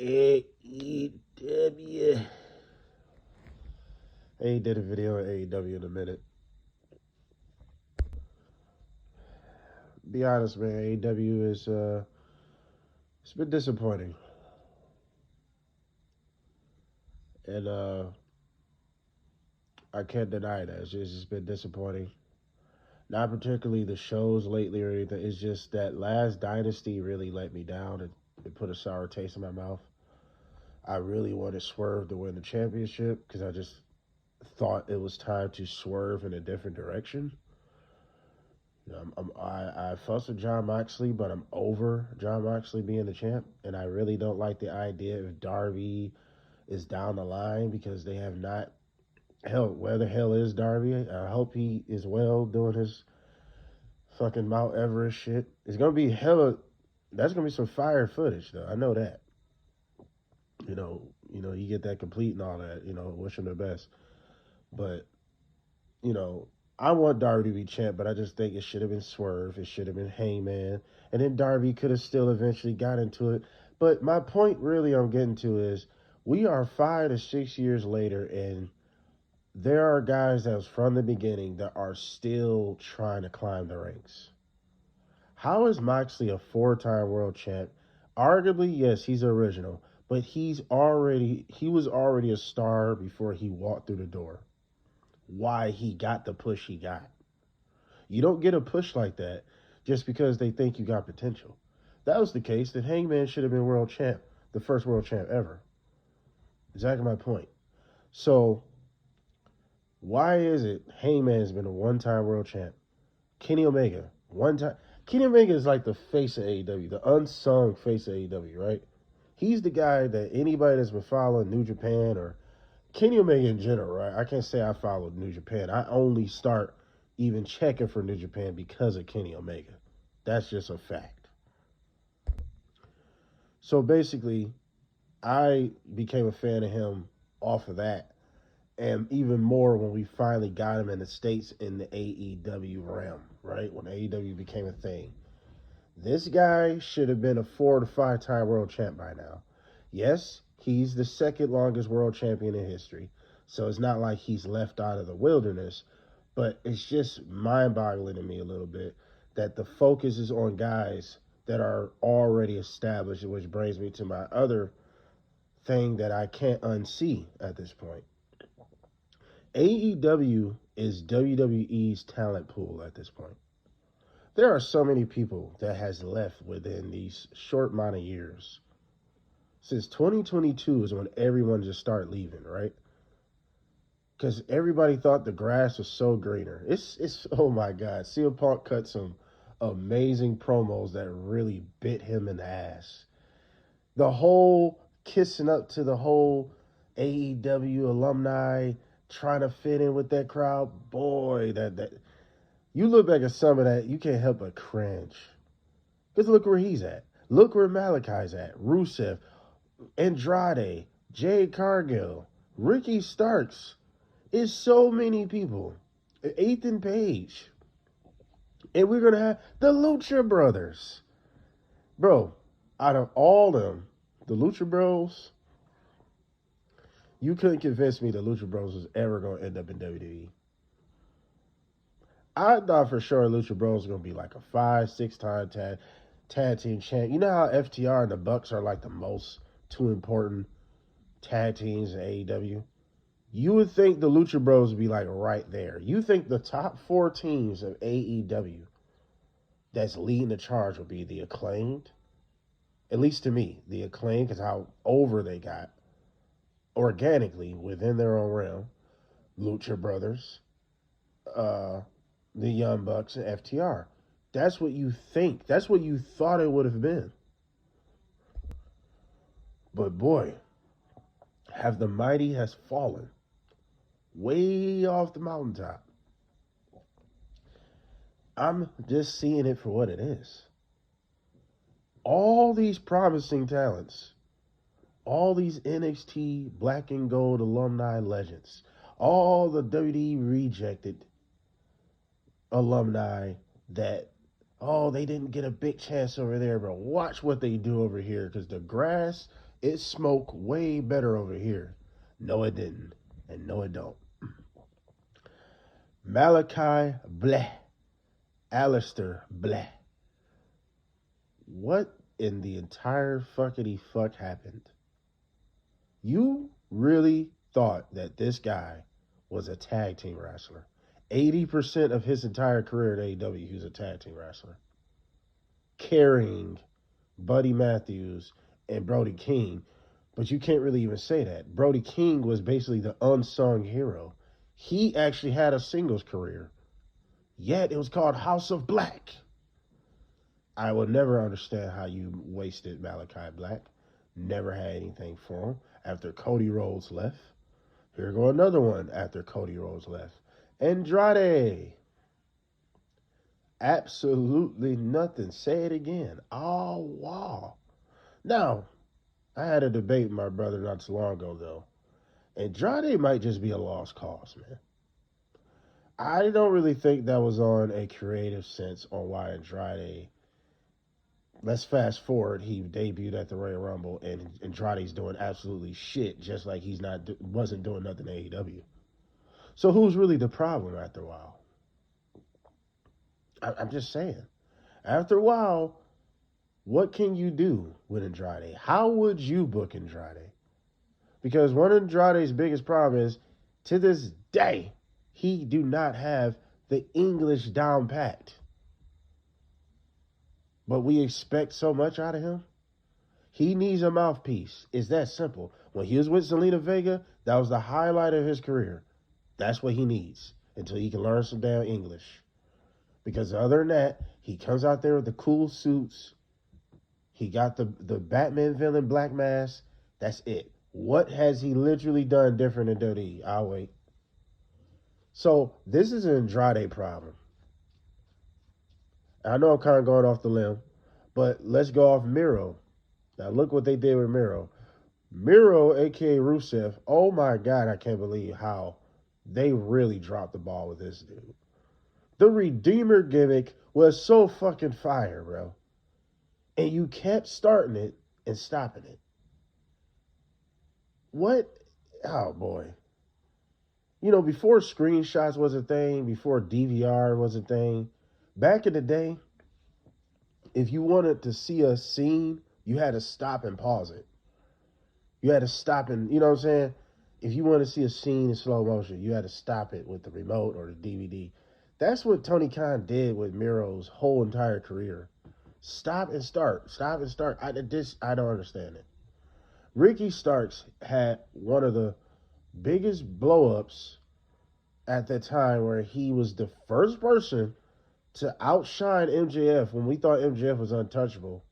AEW. I ain't did a video on AEW in a minute. Be honest, man. AEW is it's been disappointing, and I can't deny that it's just been disappointing. Not particularly the shows lately or anything. It's just that last Dynasty really let me down and it put a sour taste in my mouth. I really wanted Swerve to win the championship because I just thought it was time to swerve in a different direction. I fuss with John Moxley, but I'm over John Moxley being the champ, and I really don't like the idea if Darby is down the line because they have not. Hell, where the hell is Darby? I hope he is well doing his fucking Mount Everest shit. It's gonna be hella. That's gonna be some fire footage, though. I know that. You get that complete and all that. Wish him the best. But you know, I want Darby to be champ, but I just think it should have been Swerve. It should have been Heyman. And then Darby could have still eventually got into it. But my point really I'm getting to is we are 5 to 6 years later, and there are guys that was from the beginning that are still trying to climb the ranks. How is Moxley a 4-time world champ? Arguably, yes, he's original, but he was already a star before he walked through the door. Why he got the push he got. You don't get a push like that just because they think you got potential. If that was the case, then Hangman should have been world champ, the first world champ ever. Exactly my point. So, why is it Hangman's been a one-time world champ? Kenny Omega, one time. Kenny Omega is like the face of AEW, the unsung face of AEW, right? He's the guy that anybody that's been following New Japan or Kenny Omega in general, right? I can't say I followed New Japan. I only start even checking for New Japan because of Kenny Omega. That's just a fact. So basically, I became a fan of him off of that. And even more when we finally got him in the States in the AEW realm, right? When AEW became a thing. This guy should have been a 4 to 5 time world champ by now. Yes, he's the second longest world champion in history. So it's not like he's left out of the wilderness. But it's just mind-boggling to me a little bit that the focus is on guys that are already established, which brings me to my other thing that I can't unsee at this point. AEW is WWE's talent pool at this point. There are so many people that has left within these short amount of years. Since 2022 is when everyone just started leaving, right? Because everybody thought the grass was so greener. It's oh my God. CM Punk cut some amazing promos that really bit him in the ass. The whole kissing up to the whole AEW alumni trying to fit in with that crowd, boy, that you look back at some of that, you can't help but cringe. Because look where he's at. Look where Malachi's at. Rusev, Andrade, Jade Cargill, Ricky Starks. It's so many people. Ethan Page. And we're going to have the Lucha Brothers. Bro, out of all them, the Lucha Bros, you couldn't convince me the Lucha Bros was ever going to end up in WWE. I thought for sure Lucha Bros was going to be like a 5-6 time tag team champ. You know how FTR and the Bucks are like the most two important tag teams in AEW? You would think the Lucha Bros would be like right there. You think the top 4 teams of AEW that's leading the charge would be the Acclaimed? At least to me, the Acclaimed, because how over they got organically within their own realm. Lucha Brothers, the Young Bucks, and FTR. That's what you think. That's what you thought it would have been. But boy, have the mighty has fallen way off the mountaintop. I'm just seeing it for what it is. All these promising talents, all these NXT black and gold alumni legends, all the WWE rejected alumni that Oh, they didn't get a big chance over there, but watch what they do over here because the grass, it smoked way better over here. No, it didn't. And no, it don't. Malachi, bleh. Alistair, bleh. What in the entire fuckity fuck happened? You really thought that this guy was a tag team wrestler. 80% of his entire career at AEW, he was a tag team wrestler. Carrying Buddy Matthews and Brody King. But you can't really even say that. Brody King was basically the unsung hero. He actually had a singles career. Yet it was called House of Black. I will never understand how you wasted Malachi Black. Never had anything for him. After Cody Rhodes left. Here go another one after Cody Rhodes left. Andrade. Absolutely nothing. Say it again. Oh, wow. Now, I had a debate with my brother not too long ago, though. Andrade might just be a lost cause, man. I don't really think that was on a creative sense on why Andrade. Let's fast forward. He debuted at the Royal Rumble, and Andrade's doing absolutely shit, just like wasn't doing nothing in AEW. So who's really the problem after a while? I'm just saying. After a while, what can you do with Andrade? How would you book Andrade? Because one of Andrade's biggest problems is, to this day, he do not have the English down pat. But we expect so much out of him. He needs a mouthpiece. It's that simple. When he was with Zelina Vega, that was the highlight of his career. That's what he needs until he can learn some damn English. Because other than that, he comes out there with the cool suits. He got the Batman villain black mask. That's it. What has he literally done different in WWE? I'll wait. So this is an Andrade problem. I know I'm kind of going off the limb, but let's go off Miro. Now look what they did with Miro. Miro, a.k.a. Rusev, oh my God, I can't believe how they really dropped the ball with this dude. The Redeemer gimmick was so fucking fire, bro. And you kept starting it and stopping it. What? Oh, boy. You know, before screenshots was a thing, before DVR was a thing, back in the day, if you wanted to see a scene, you had to stop and pause it. You had to stop and, you know what I'm saying? If you wanted to see a scene in slow motion, you had to stop it with the remote or the DVD. That's what Tony Khan did with Miro's whole entire career. Stop and start. Stop and start. I don't understand it. Ricky Starks had one of the biggest blow-ups at that time where he was the first person to outshine MJF when we thought MJF was untouchable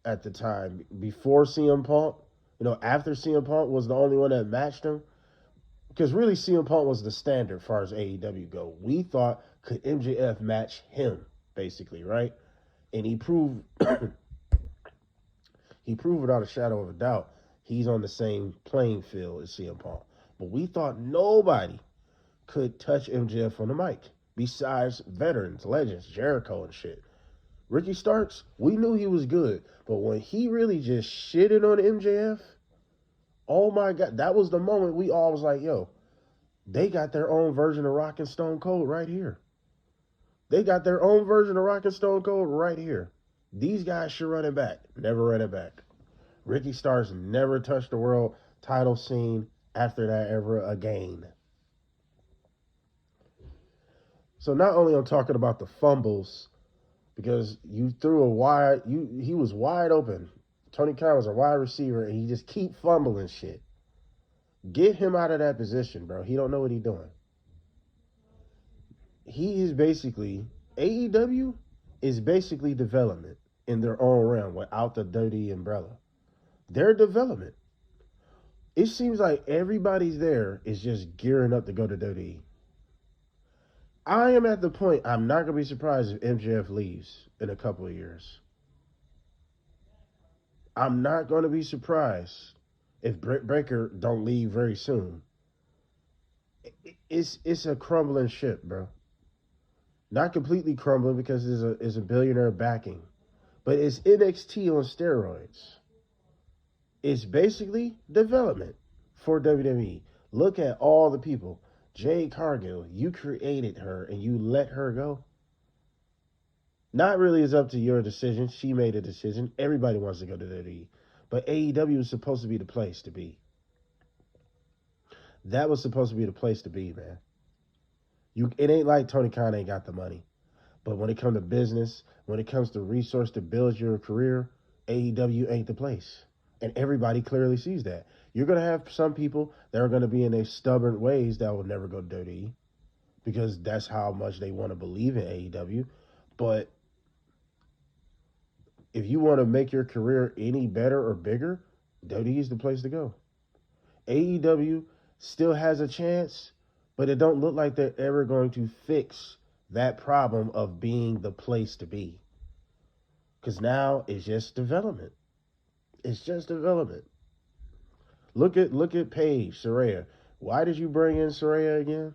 at the time. Before CM Punk, after CM Punk was the only one that matched him. Because really, CM Punk was the standard as far as AEW go. We thought, could MJF match him, basically, right? And he proved without a shadow of a doubt, he's on the same playing field as CM Punk. But we thought nobody could touch MJF on the mic, besides veterans, legends, Jericho and shit. Ricky Starks, we knew he was good, but when he really just shitted on MJF, oh my God, that was the moment we all was like, yo, they got their own version of Rock and Stone Cold right here. They got their own version of Rock and Stone Cold right here. These guys should run it back. Never run it back. Ricky Starks never touched the world title scene after that ever again. So not only I'm talking about the fumbles, because you threw he was wide open. Tony Khan was a wide receiver, and he just keep fumbling shit. Get him out of that position, bro. He don't know what he's doing. He is basically, AEW is basically development in their own realm without the dirty umbrella. Their development. It seems like everybody's there is just gearing up to go to WWE. I am at the point, I'm not going to be surprised if MJF leaves in a couple of years. I'm not going to be surprised if Britt Baker don't leave very soon. It's a crumbling ship, bro. Not completely crumbling because there's a billionaire backing, but it's NXT on steroids. It's basically development for WWE. Look at all the people. Jade Cargill, you created her and you let her go. Not really is up to your decision. She made a decision. Everybody wants to go to WWE. But AEW is supposed to be the place to be. That was supposed to be the place to be, man. It ain't like Tony Khan ain't got the money. But when it comes to business, when it comes to resource to build your career, AEW ain't the place. And everybody clearly sees that. You're going to have some people that are going to be in their stubborn ways that will never go to WWE because that's how much they want to believe in AEW. But if you want to make your career any better or bigger, WWE is the place to go. AEW still has a chance, but it don't look like they're ever going to fix that problem of being the place to be. Because now it's just development. It's just development. Look at Paige, Saraya. Why did you bring in Saraya again?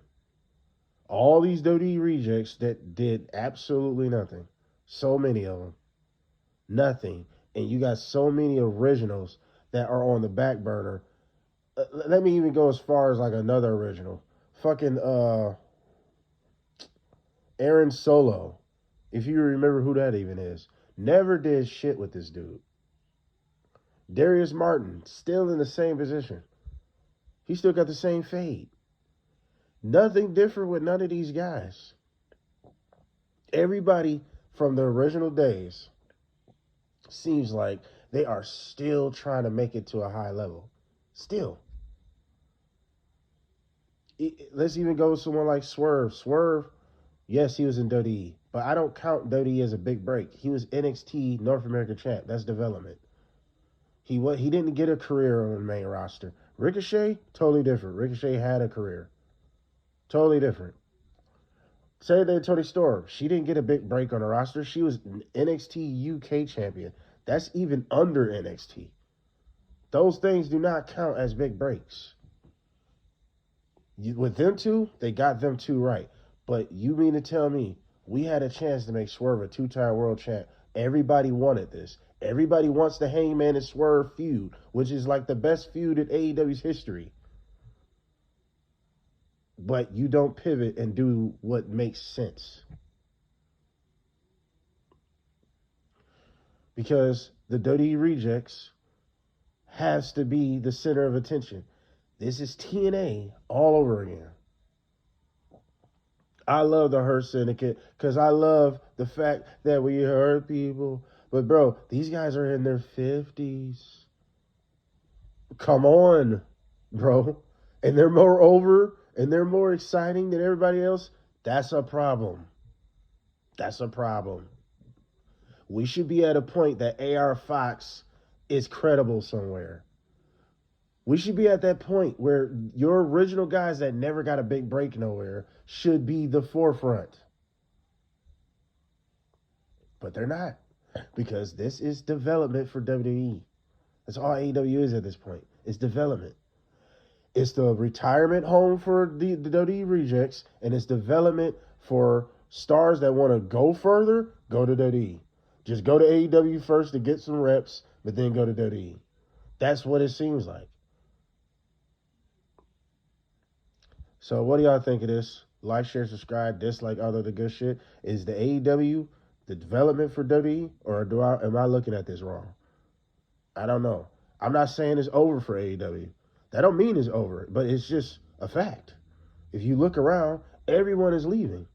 All these WWE rejects that did absolutely nothing. So many of them. Nothing. And you got so many originals that are on the back burner. Let me even go as far as like another original. Fucking Aaron Solo. If you remember who that even is. Never did shit with this dude. Darius Martin, still in the same position. He still got the same fade. Nothing different with none of these guys. Everybody from the original days seems like they are still trying to make it to a high level. Still. Let's even go with someone like Swerve. Swerve, yes, he was in WWE, but I don't count WWE as a big break. He was NXT North American champ. That's development. He didn't get a career on the main roster. Ricochet, totally different. Ricochet had a career. Totally different. Say that Toni Storm, she didn't get a big break on the roster. She was NXT UK champion. That's even under NXT. Those things do not count as big breaks. With them two, they got them two right. But you mean to tell me we had a chance to make Swerve a two-time world champ? Everybody wanted this. Everybody wants the Hangman and Swerve feud, which is like the best feud in AEW's history. But you don't pivot and do what makes sense. Because the WWE Rejects has to be the center of attention. This is TNA all over again. I love the Hurt Syndicate because I love the fact that we hurt people. But, bro, these guys are in their 50s. Come on, bro. And they're more over and they're more exciting than everybody else. That's a problem. That's a problem. We should be at a point that AR Fox is credible somewhere. We should be at that point where your original guys that never got a big break nowhere should be the forefront. But they're not. Because this is development for WWE. That's all AEW is at this point. It's development. It's the retirement home for the WWE Rejects, and it's development for stars that want to go further, go to WWE. Just go to AEW first to get some reps, but then go to WWE. That's what it seems like. So what do y'all think of this? Like, share, subscribe, dislike, all of the good shit. Is the AEW the development for WWE, or am I looking at this wrong? I don't know. I'm not saying it's over for AEW. That don't mean it's over, but it's just a fact. If you look around, everyone is leaving.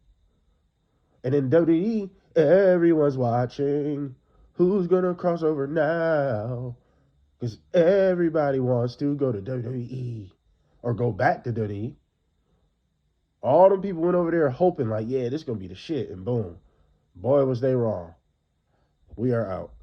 And in WWE, everyone's watching. Who's going to cross over now? Because everybody wants to go to WWE or go back to WWE. All them people went over there hoping like, yeah, this is going to be the shit. And boom. Boy, was they wrong. We are out.